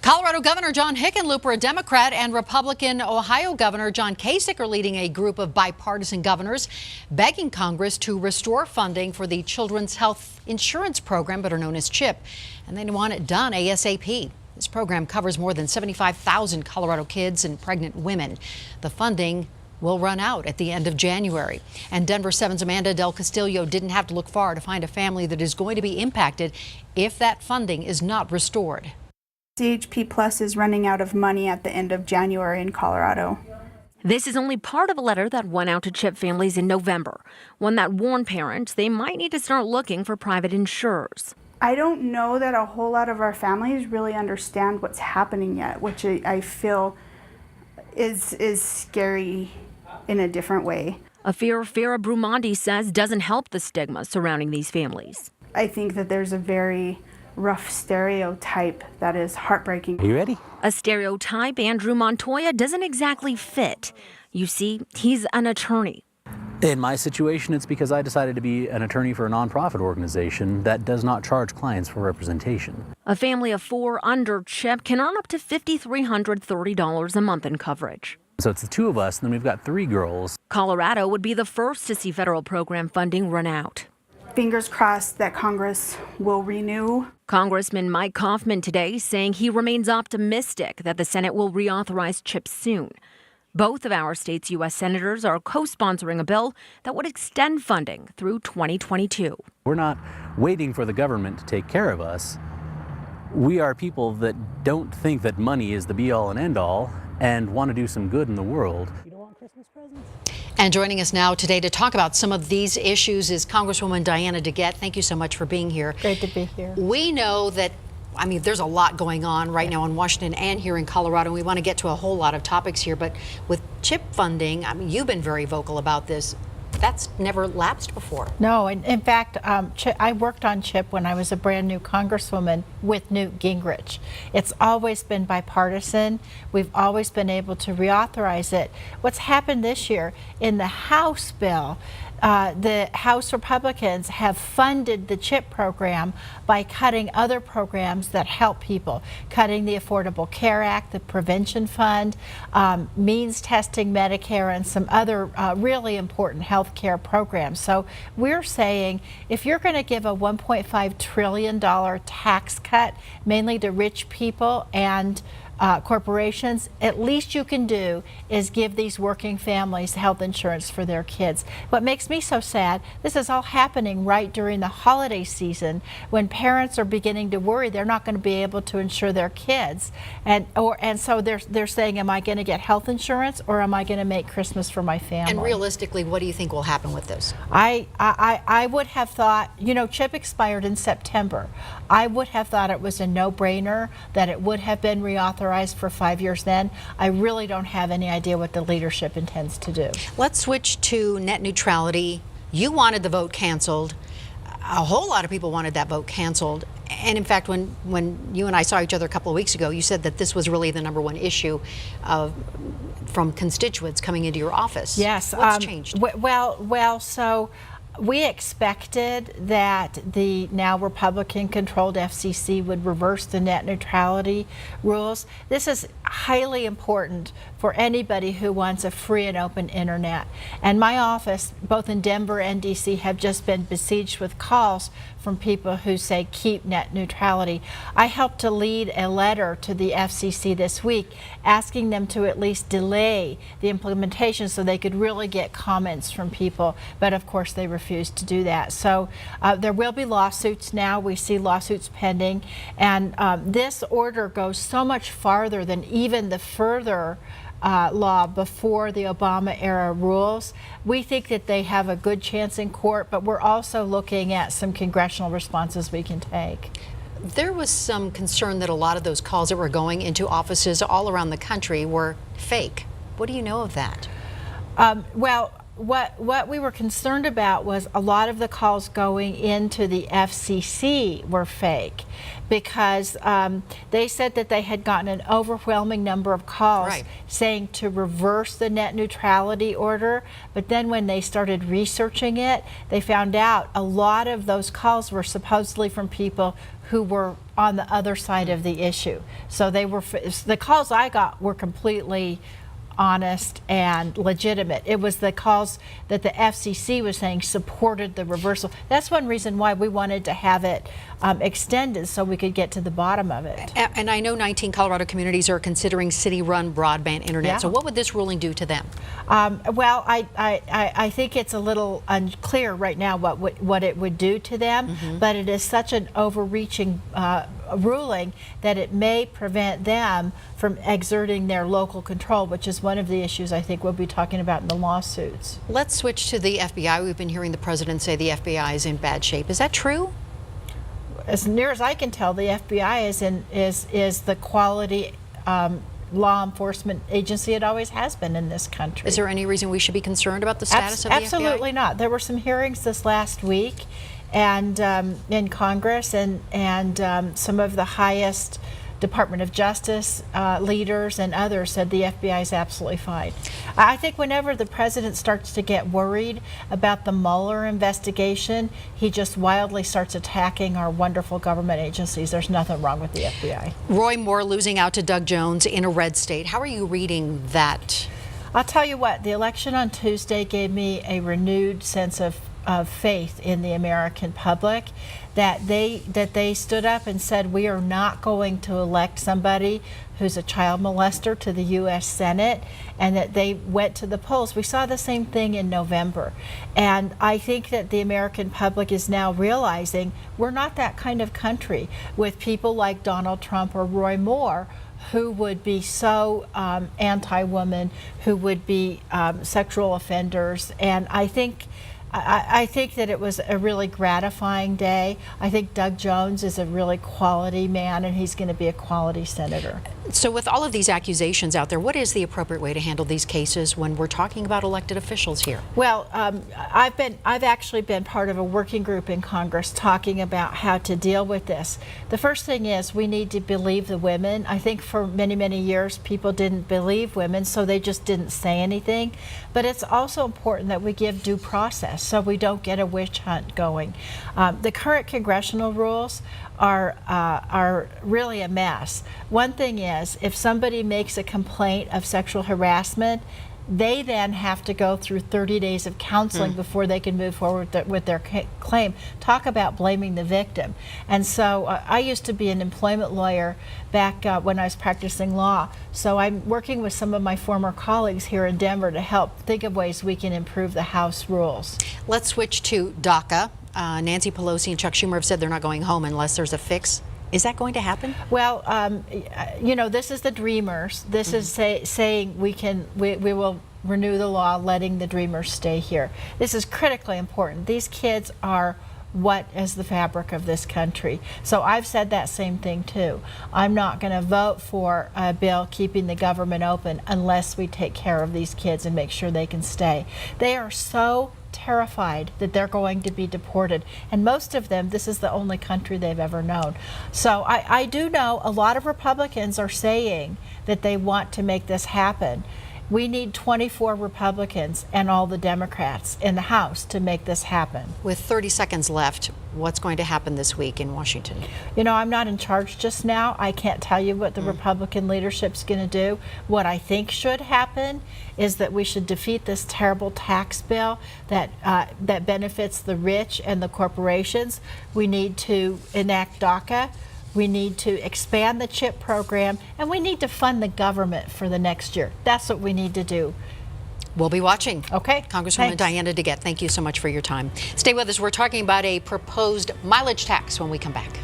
Colorado Governor John Hickenlooper, a Democrat, and Republican Ohio Governor John Kasich are leading a group of bipartisan governors begging Congress to restore funding for the Children's Health Insurance Program, better known as CHIP, and they want it done ASAP. This program covers more than 75,000 Colorado kids and pregnant women. The funding will run out at the end of January. And Denver 7's Amanda Del Castillo didn't have to look far to find a family that is going to be impacted if that funding is not restored. CHP Plus is running out of money at the end of January in Colorado. This is only part of a letter that went out to CHIP families in November, one that warned parents they might need to start looking for private insurers. I don't know that a whole lot of our families really understand what's happening yet, which I feel is scary in a different way. A fear Farah Brumandi says doesn't help the stigma surrounding these families. I think that there's a very rough stereotype that is heartbreaking. Are you ready? A stereotype Andrew Montoya doesn't exactly fit. You see, he's an attorney. In my situation, it's because I decided to be an attorney for a nonprofit organization that does not charge clients for representation. A family of 4 under CHIP can earn up to $5,330 a month in coverage. So it's the 2 of us, and then we've got 3 girls. Colorado would be the first to see federal program funding run out. Fingers crossed that Congress will renew. Congressman Mike Coffman today saying he remains optimistic that the Senate will reauthorize CHIP soon. Both of our state's U.S. senators are co-sponsoring a bill that would extend funding through 2022. We're not waiting for the government to take care of us. We are people that don't think that money is the be-all and end-all and want to do some good in the world. You don't want Christmas presents? And joining us now today to talk about some of these issues is Congresswoman Diana DeGette. Thank you so much for being here. Great to be here. We know that, there's a lot going on right now in Washington and here in Colorado. We want to get to a whole lot of topics here, but with CHIP funding, you've been very vocal about this. That's never lapsed before. No, in fact, I worked on CHIP when I was a brand new congresswoman with Newt Gingrich. It's always been bipartisan. We've always been able to reauthorize it. What's happened this year in the House bill, the House Republicans have funded the CHIP program by cutting other programs that help people, cutting the Affordable Care Act, the Prevention Fund, means testing, Medicare, and some other really important health care programs. So we're saying if you're going to give a $1.5 trillion tax cut, mainly to rich people and corporations, at least you can do is give these working families health insurance for their kids. What makes me so sad, this is all happening right during the holiday season when parents are beginning to worry they're not going to be able to insure their kids, and so they're saying, am I going to get health insurance or am I going to make Christmas for my family? And realistically, what do you think will happen with this? I would have thought, CHIP expired in September. I would have thought it was a no-brainer that it would have been reauthorized for 5 years then. I really don't have any idea what the leadership intends to do. Let's switch to net neutrality. You wanted the vote canceled. A whole lot of people wanted that vote canceled. And in fact, when you and I saw each other a couple of weeks ago, you said that this was really the #1 issue from constituents coming into your office. Yes. What's changed? So we expected that the now Republican-controlled FCC would reverse the net neutrality rules. This is highly important for anybody who wants a free and open internet. And my office, both in Denver and DC, have just been besieged with calls from people who say keep net neutrality. I helped to lead a letter to the FCC this week asking them to at least delay the implementation so they could really get comments from people, but of course they refused to do that. So there will be lawsuits now. We see lawsuits pending, and this order goes so much farther than even the further law before the Obama era rules. We think that they have a good chance in court, but we're also looking at some congressional responses we can take. There was some concern that a lot of those calls that were going into offices all around the country were fake. What do you know of that? What we were concerned about was a lot of the calls going into the FCC were fake because they said that they had gotten an overwhelming number of calls saying to reverse the net neutrality order, but then when they started researching it, they found out a lot of those calls were supposedly from people who were on the other side of the issue. So they were, the calls I got were completely honest and legitimate. It was the calls that the FCC was saying supported the reversal. That's one reason why we wanted to have it extended, so we could get to the bottom of it. And I know 19 Colorado communities are considering city-run broadband internet. Yeah. So what would this ruling do to them? Well, I think it's a little unclear right now what it would do to them, but it is such an overreaching ruling that it may prevent them from exerting their local control, which is one of the issues I think we'll be talking about in the lawsuits. Let's switch to the FBI. We've been hearing the president say the FBI is in bad shape. Is that true? As near as I can tell, the FBI is the quality law enforcement agency it always has been in this country. Is there any reason we should be concerned about the status of the FBI? Absolutely not. There were some hearings this last week, and in Congress, and some of the highest Department of Justice leaders and others said the FBI is absolutely fine. I think whenever the president starts to get worried about the Mueller investigation, he just wildly starts attacking our wonderful government agencies. There's nothing wrong with the FBI. Roy Moore losing out to Doug Jones in a red state. How are you reading that? I'll tell you what, the election on Tuesday gave me a renewed sense of faith in the American public, that they stood up and said, we are not going to elect somebody who's a child molester to the U.S. Senate, and that they went to the polls. We saw the same thing in November. And I think that the American public is now realizing we're not that kind of country with people like Donald Trump or Roy Moore who would be so anti-woman, who would be sexual offenders. And I think that it was a really gratifying day. I think Doug Jones is a really quality man, and he's going to be a quality senator. So with all of these accusations out there, what is the appropriate way to handle these cases when we're talking about elected officials here? Well, I've actually been part of a working group in Congress talking about how to deal with this. The first thing is we need to believe the women. I think for many, many years people didn't believe women, so they just didn't say anything. But it's also important that we give due process so we don't get a witch hunt going. The current congressional rules are really a mess. One thing is, if somebody makes a complaint of sexual harassment, they then have to go through 30 days of counseling before they can move forward with their claim. Talk about blaming the victim. And so I used to be an employment lawyer back when I was practicing law. So I'm working with some of my former colleagues here in Denver to help think of ways we can improve the House rules. Let's switch to DACA. Nancy Pelosi and Chuck Schumer have said they're not going home unless there's a fix. Is that going to happen? Well, you know, this is the Dreamers. This is saying we will renew the law, letting the Dreamers stay here. This is critically important. These kids are what is the fabric of this country. So I've said that same thing too. I'm not going to vote for a bill keeping the government open unless we take care of these kids and make sure they can stay. They are so terrified that they're going to be deported, and most of them, this is the only country they've ever known. So I do know a lot of Republicans are saying that they want to make this happen. We need 24 Republicans and all the Democrats in the House to make this happen. With 30 seconds left, what's going to happen this week in Washington? You know, I'm not in charge just now. I can't tell you what the Republican leadership's going to do. What I think should happen is that we should defeat this terrible tax bill that benefits the rich and the corporations. We need to enact DACA. We need to expand the CHIP program, and we need to fund the government for the next year. That's what we need to do. We'll be watching. Okay. Congresswoman Thanks. Diana DeGette, thank you so much for your time. Stay with us. We're talking about a proposed mileage tax when we come back.